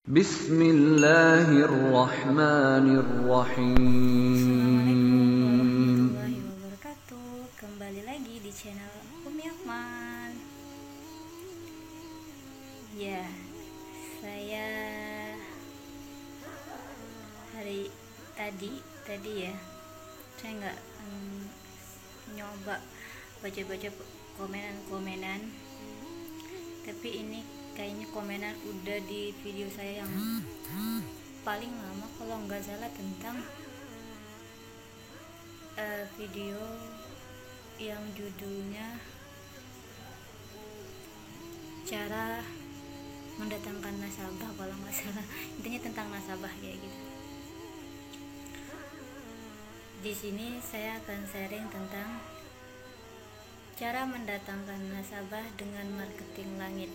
Assalamualaikum Bismillahirrahmanirrahim. warahmatullahi wabarakatuh. Kembali lagi di channel Umi Akmal. Ya, saya hari tadi ya, saya nggak nyoba baca-baca komenan-komenan. Tapi ini kayaknya komenan udah di video saya yang paling lama kalau nggak salah, tentang video yang judulnya cara mendatangkan nasabah, kalau nggak salah intinya tentang nasabah kayak gitu. Di sini saya akan sharing tentang cara mendatangkan nasabah dengan marketing langit.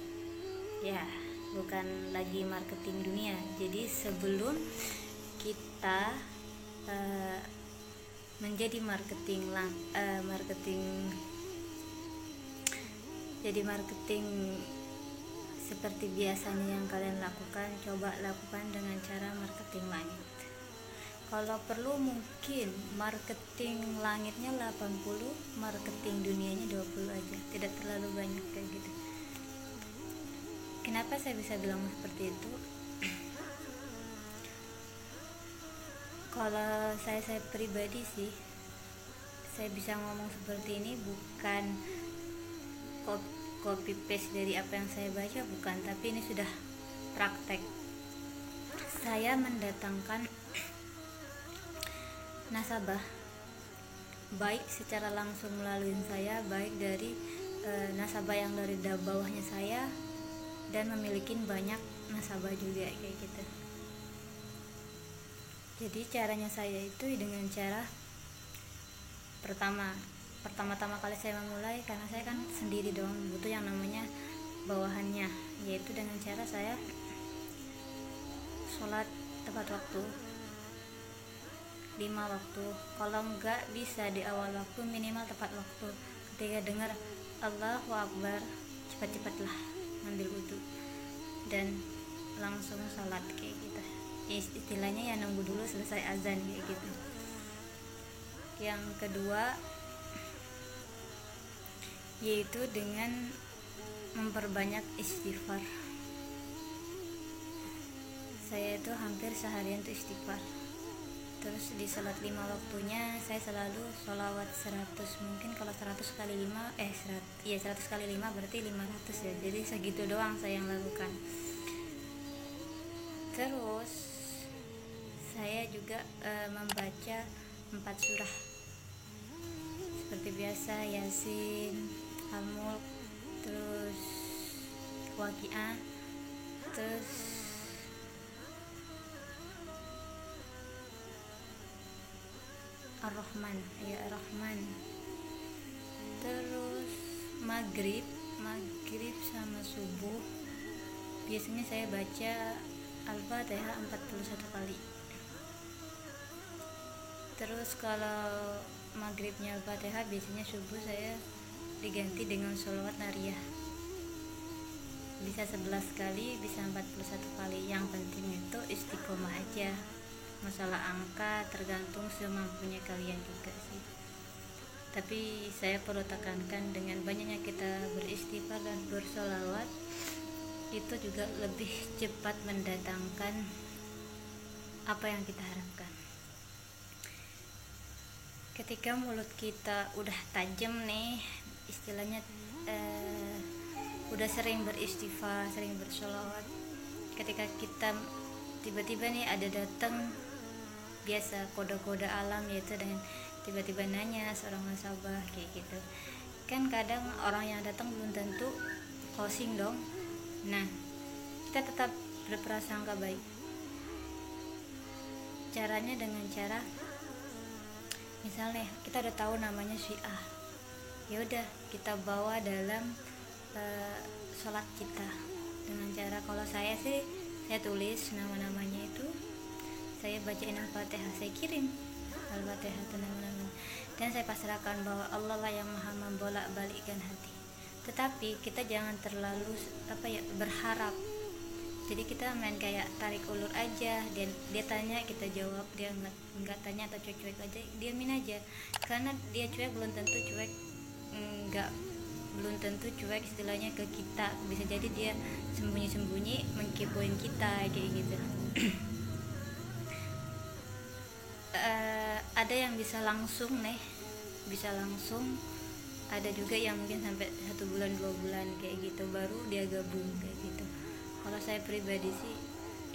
Ya, bukan lagi marketing dunia. Jadi sebelum kita menjadi marketing seperti biasanya yang kalian lakukan, coba lakukan dengan cara marketing langit. Kalau perlu mungkin marketing langitnya 80, marketing dunianya 20 aja, tidak terlalu banyak kayak gitu. Kenapa saya bisa bilang seperti itu? Kalau saya pribadi sih, saya bisa ngomong seperti ini bukan copy paste dari apa yang saya baca, bukan, tapi ini sudah praktek. Saya mendatangkan nasabah baik secara langsung melalui saya, baik dari nasabah yang dari bawahnya saya, dan memiliki banyak nasabah juga kayak gitu. Jadi caranya saya itu dengan cara pertama-tama kali saya memulai, karena saya kan sendiri dong, butuh yang namanya bawahannya, yaitu dengan cara saya sholat tepat waktu 5 waktu, kalau enggak bisa di awal waktu, minimal tepat waktu. Ketika dengar Allahu Akbar, cepat-cepatlah ambil wudhu dan langsung sholat kayak gitu. Istilahnya ya nunggu dulu selesai azan kayak gitu. Yang kedua yaitu dengan memperbanyak istighfar. Saya itu hampir seharian tuh istighfar. Terus di salat 5 waktunya saya selalu sholawat 100. Mungkin kalau 100 kali 5 100 kali 5 berarti 500 ya. Jadi segitu doang saya yang lakukan. Terus saya juga membaca 4 surah seperti biasa, Yasin, Al-Mulk, terus Waqiah, terus Ar-Rahman, ya Ar-Rahman. Terus maghrib sama subuh biasanya saya baca Al-Fatihah 41 kali. Terus kalau maghribnya Al-Fatihah, biasanya subuh saya diganti dengan sholawat nariyah, bisa 11 kali, bisa 41 kali. Yang penting itu istiqomah aja. Masalah angka tergantung semampunya kalian juga sih. Tapi saya perlu tekankan, dengan banyaknya kita beristighfar dan bersolawat, itu juga lebih cepat mendatangkan apa yang kita harapkan. Ketika mulut kita udah tajam nih, istilahnya udah sering beristighfar, sering bersolawat, ketika kita tiba-tiba nih ada datang biasa kode-kode alam, yaitu dengan tiba-tiba nanya seorang nasabah kayak gitu kan. Kadang orang yang datang belum tentu closing dong. Nah, kita tetap berprasangka baik. Caranya dengan cara, misalnya kita udah tahu namanya si A, ya udah kita bawa dalam sholat kita dengan cara, kalau saya sih saya tulis nama-namanya itu, saya bacain Al-Fatihah, saya kirim Al-Fatihah itu nama-nama, dan saya pasrahkan bahwa Allah lah yang maha membolak-balikkan hati. Tetapi kita jangan terlalu berharap Jadi kita main kayak tarik ulur aja, dia tanya kita jawab, dia nggak tanya atau cuek-cuek aja, diamin aja. Karena dia cuek belum tentu cuek, nggak belum tentu cuek istilahnya ke kita, bisa jadi dia sembunyi-sembunyi mengkepoin kita kayak gitu. Ada yang bisa langsung bisa langsung, ada juga yang mungkin sampai 1 bulan 2 bulan kayak gitu baru dia gabung kayak gitu. Kalau saya pribadi sih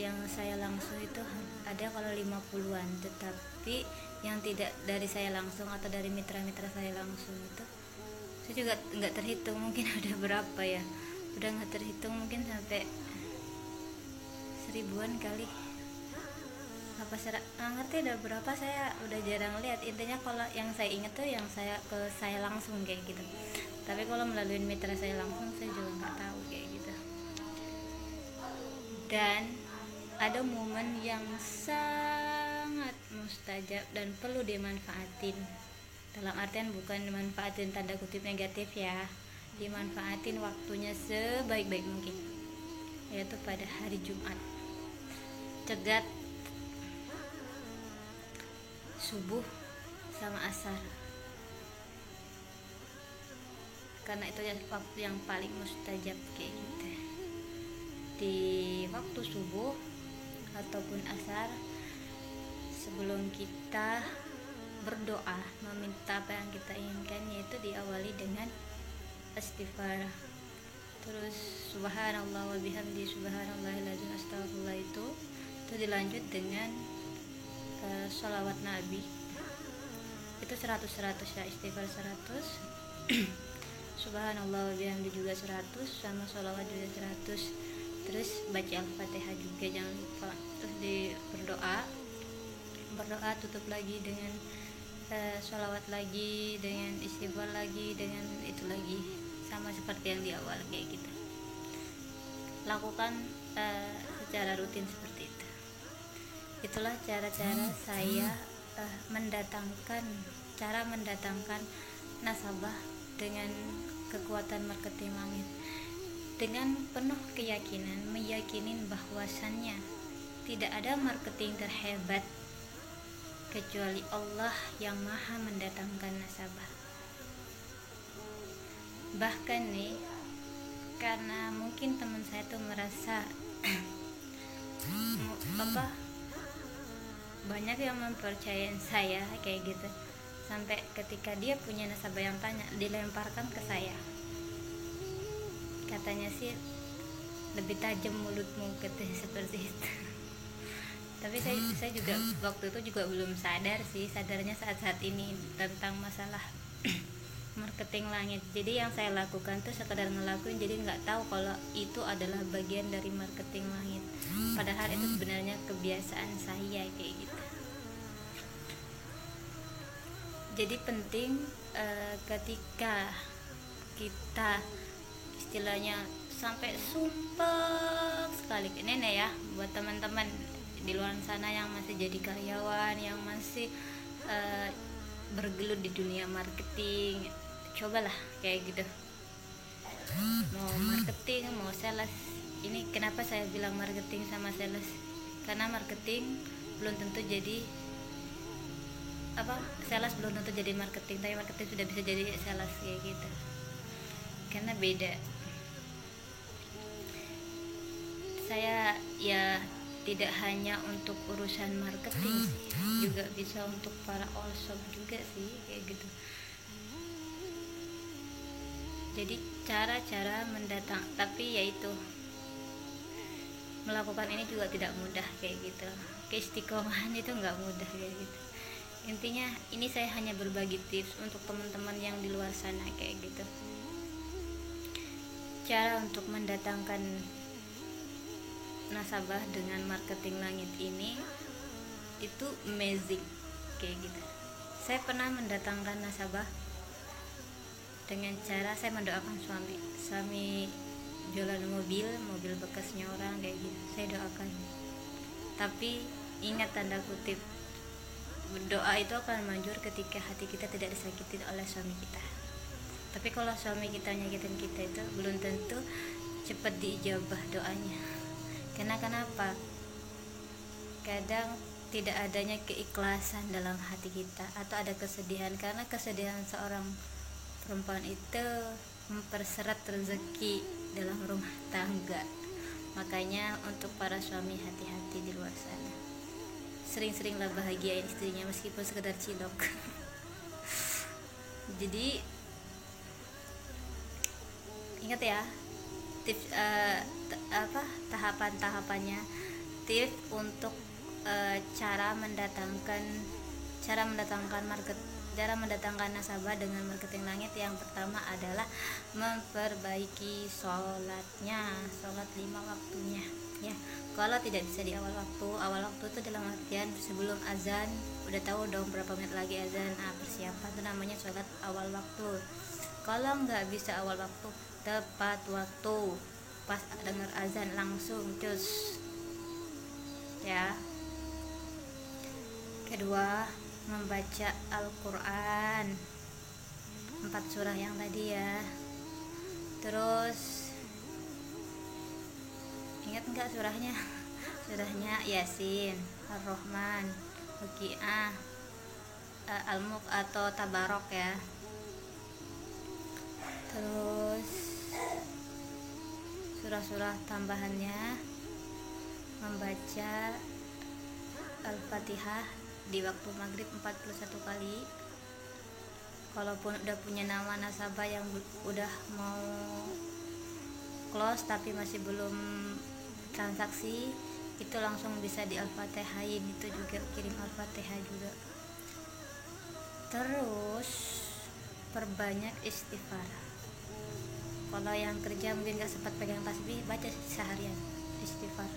yang saya langsung itu ada kalau 50-an, tetapi yang tidak dari saya langsung atau dari mitra-mitra saya langsung itu saya juga nggak terhitung, mungkin udah berapa ya, udah nggak terhitung, mungkin sampai 1000-an kali apa ngerti udah berapa, saya udah jarang lihat. Intinya kalau yang saya inget tuh yang saya langsung kayak gitu, tapi kalau melalui mitra saya langsung saya juga nggak tahu kayak gitu. Dan ada momen yang sangat mustajab dan perlu dimanfaatin, dalam artian bukan dimanfaatin tanda kutip negatif ya, dimanfaatin waktunya sebaik-baik mungkin, yaitu pada hari Jumat cegat subuh sama asar, karena itu waktu yang paling mustajab kayak gitu. Di waktu subuh ataupun asar, sebelum kita berdoa meminta apa yang kita inginkan, yaitu diawali dengan istighfar, terus subhanallah wa bihamdi subhanallahiladzim astagfirullah, itu dilanjut dengan sholawat nabi, itu 100 ya, istighfar 100 subhanallah wa bihamdi juga 100, sama sholawat juga 100. Terus baca al-fatihah juga jangan lupa, terus berdoa tutup lagi dengan sholawat lagi, dengan istighfar lagi, dengan itu lagi, sama seperti yang di awal kayak gitu. Lakukan secara rutin seperti itu. Itulah cara-cara saya mendatangkan nasabah dengan kekuatan marketing langit, dengan penuh keyakinan, meyakinin bahwasannya tidak ada marketing terhebat kecuali Allah yang maha mendatangkan nasabah. Bahkan nih, karena mungkin teman saya tuh merasa banyak yang mempercayain saya kayak gitu, sampai ketika dia punya nasabah yang tanya, dilemparkan ke saya, katanya sih lebih tajam mulutmu, katanya seperti itu. Tapi saya juga waktu itu juga belum sadar sih, sadarnya saat ini tentang masalah marketing langit. Jadi yang saya lakukan tuh sekedar ngelakuin, jadi nggak tahu kalau itu adalah bagian dari marketing langit, padahal itu sebenarnya kebiasaan saya kayak gitu. Jadi penting ketika kita istilahnya sampai sumpah sekali, ini ya buat teman-teman di luar sana yang masih jadi karyawan, yang masih bergelut di dunia marketing, cobalah kayak gitu. Mau marketing, mau sales, ini kenapa saya bilang marketing sama sales, karena marketing belum tentu jadi sales belum tentu jadi marketing, tapi marketing sudah bisa jadi sales kayak gitu, karena beda. Saya ya tidak hanya untuk urusan marketing, juga bisa untuk para all shop juga sih kayak gitu. Jadi cara-cara mendatang, tapi yaitu melakukan ini juga tidak mudah kayak gitu. Keistiqomahan itu nggak mudah kayak gitu. Intinya ini saya hanya berbagi tips untuk teman-teman yang di luar sana kayak gitu. Cara untuk mendatangkan nasabah dengan marketing langit ini itu amazing kayak gitu. Saya pernah mendatangkan nasabah dengan cara saya mendoakan suami jualan mobil bekasnya orang kayak gitu, saya doakan. Tapi ingat tanda kutip, doa itu akan manjur ketika hati kita tidak disakitin oleh suami kita. Tapi kalau suami kita nyakitin kita, itu belum tentu cepat diijabah doanya. Karena kenapa? Kadang tidak adanya keikhlasan dalam hati kita, atau ada kesedihan, karena kesedihan seorang perempuan itu memperseret rezeki dalam rumah tangga. Makanya untuk para suami, hati-hati di luar sana. Sering-seringlah bahagiain istrinya meskipun sekedar cilok. Jadi ingat ya, tips tahapan-tahapannya. Tips untuk cara mendatangkan nasabah dengan marketing langit. Yang pertama adalah memperbaiki sholatnya, sholat 5 waktunya ya. Kalau tidak bisa di awal waktu itu dalam artian sebelum azan, udah tahu dong berapa menit lagi azan. Persiapan itu namanya sholat awal waktu. Kalau nggak bisa awal waktu, tepat waktu, pas dengar azan langsung cus ya. Kedua, membaca Al-Quran 4 surah yang tadi ya. Terus ingat nggak surahnya? Surahnya Yasin, Ar-Rahman, Waqiah, Al-Mulk atau Tabarok ya. Terus surah-surah tambahannya, membaca Al-Fatihah di waktu maghrib 41 kali. Kalaupun udah punya nama nasabah yang udah mau close tapi masih belum transaksi, itu langsung bisa di Al-Fatihain, itu juga kirim Al-Fatihah juga. Terus perbanyak istighfar. Kalau yang kerja mungkin gak sempat pegang tasbih, baca seharian istighfar.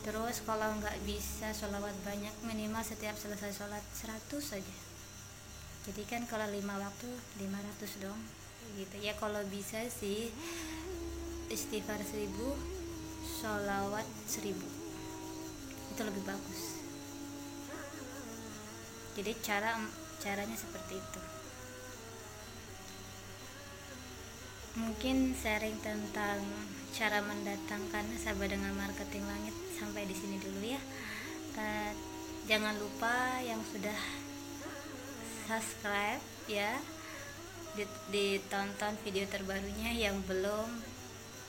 Terus kalau nggak bisa sholawat banyak, minimal setiap selesai sholat 100 saja. Jadi kan kalau 5 waktu 500 dong gitu ya. Kalau bisa sih istighfar 1000, sholawat 1000, itu lebih bagus. Jadi caranya seperti itu. Mungkin sharing tentang cara mendatangkan nasabah dengan marketing langit sampai di sini dulu ya. Jangan lupa yang sudah subscribe ya, ditonton video terbarunya. Yang belum,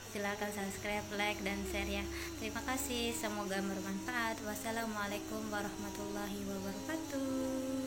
silakan subscribe, like, dan share ya. Terima kasih, semoga bermanfaat. Wassalamualaikum warahmatullahi wabarakatuh.